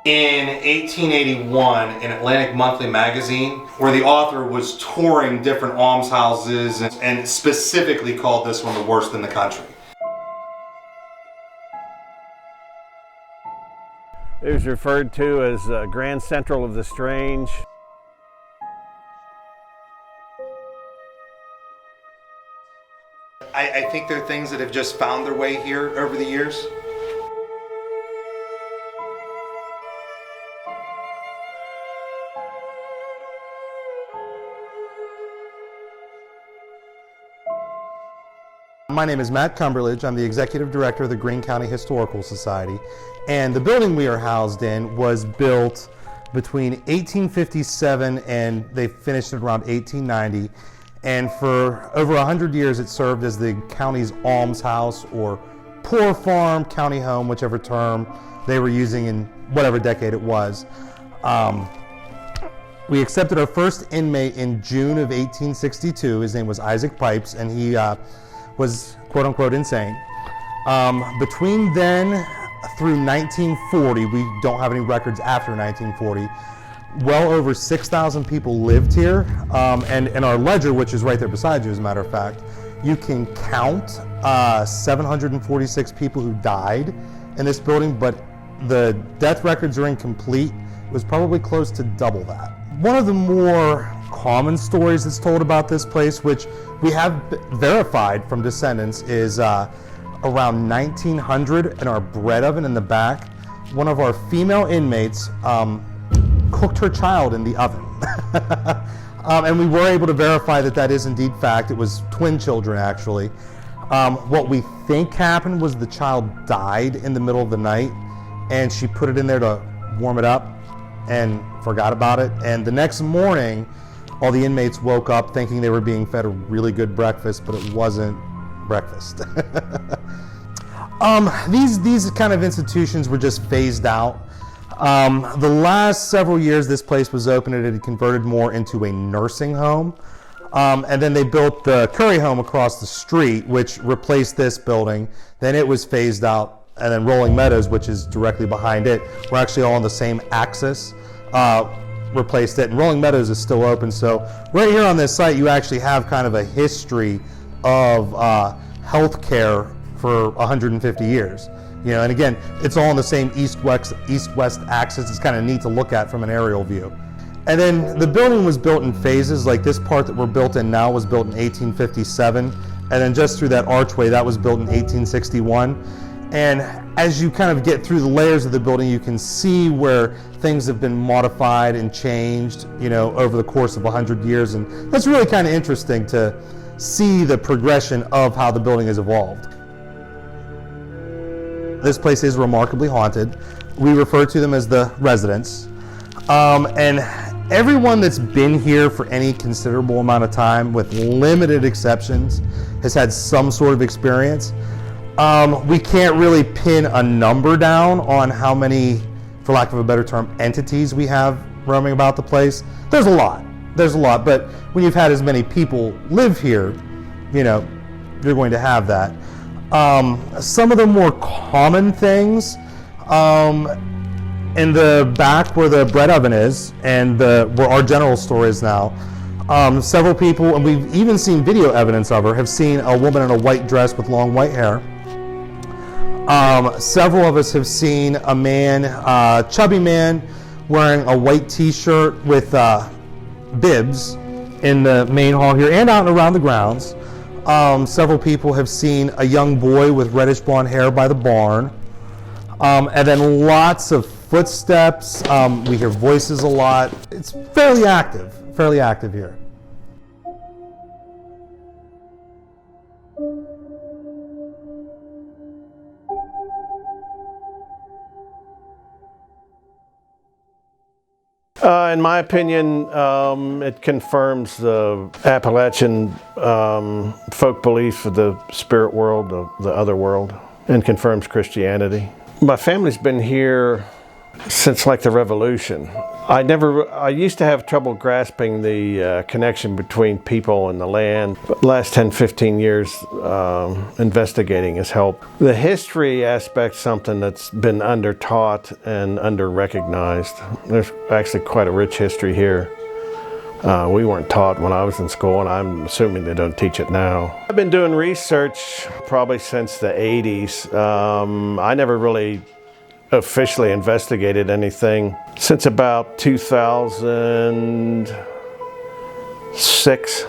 in 1881 in Atlantic Monthly magazine, where the author was touring different almshouses and specifically called this one the worst in the country. It was referred to as Grand Central of the Strange. I think there are things that have just found their way here over the years. My name is Matt Cumberledge. I'm the Executive Director of the Greene County Historical Society. And the building we are housed in was built between 1857 and they finished it around 1890. And for over 100 years it served as the county's almshouse or poor farm, county home, whichever term they were using in whatever decade it was. We accepted our first inmate in June of 1862. His name was Isaac Pipes, and he was quote-unquote insane. Between then through 1940, we don't have any records after 1940, well over 6,000 people lived here. And in our ledger, which is right there beside you as a matter of fact, you can count 746 people who died in this building, but the death records are incomplete. It was probably close to double that. One of the more common stories that's told about this place, which we have verified from descendants, is around 1900 in our bread oven in the back, one of our female inmates cooked her child in the oven. And we were able to verify that that is indeed fact. It was twin children actually. What we think happened was the child died in the middle of the night and she put it in there to warm it up and forgot about it. And the next morning, all the inmates woke up thinking they were being fed a really good breakfast, but it wasn't breakfast. These kind of institutions were just phased out. The last several years this place was open, it had converted more into a nursing home. And then they built the Curry home across the street, which replaced this building. Then it was phased out. And then Rolling Meadows, which is directly behind it, we're actually all on the same axis, replaced it. And Rolling Meadows is still open. So right here on this site, you actually have kind of a history of healthcare for 150 years. You know, and again, it's all on the same east-west axis. It's kind of neat to look at from an aerial view. And then the building was built in phases. Like this part that we're built in now was built in 1857. And then just through that archway, that was built in 1861. And as you kind of get through the layers of the building, you can see where things have been modified and changed, you know, over the course of 100 years. And that's really kind of interesting to see the progression of how the building has evolved. This place is remarkably haunted. We refer to them as the residents. And everyone that's been here for any considerable amount of time, with limited exceptions, has had some sort of experience. We can't really pin a number down on how many, for lack of a better term, entities we have roaming about the place. There's a lot, but when you've had as many people live here, you know, you're going to have that. Some of the more common things, in the back where the bread oven is and where our general store is now, several people, and we've even seen video evidence of her, have seen a woman in a white dress with long white hair. Several of us have seen a man, chubby man, wearing a white t-shirt with bibs in the main hall here and out and around the grounds. Several people have seen a young boy with reddish blonde hair by the barn. And then lots of footsteps. We hear voices a lot. It's fairly active here. In my opinion, it confirms the Appalachian folk belief of the spirit world, of the other world, and confirms Christianity. My family's been here since like the Revolution. I used to have trouble grasping the connection between people and the land. But the last 10, 15 years, investigating has helped. The history aspect, something that's been under-taught and under-recognized. There's actually quite a rich history here. We weren't taught when I was in school, and I'm assuming they don't teach it now. I've been doing research probably since the 80s. I never really officially investigated anything since about 2006.